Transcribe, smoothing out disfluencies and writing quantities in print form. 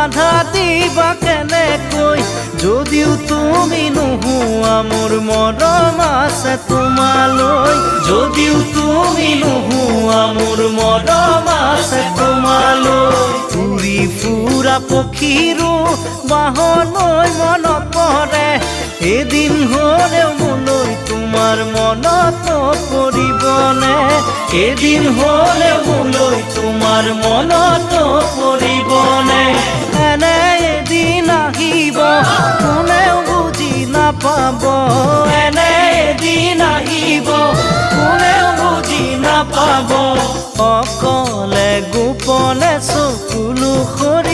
বাধা দিবা কেনেকৈ যদিও তুমি নোহোৱা মোৰ মৰম আছে তোমালৈ যদিও তুমি নোহোৱা মোৰ মৰম আছে তোমালৈ উৰি ফুৰা পক্ষীৰো বাহলৈ মনত পৰে এদিন হ'লেও মোলৈ তোমাৰ মনত পৰিবনে এদিন হ'লেও মোলৈ তোমাৰ মনত পৰিবনে এনে এদিন আহিব কোনেও বুজি নাপাব এনে এদিন আহিব কোনেও বুজি নাপাব অকলে গোপনে চকুলো সৰি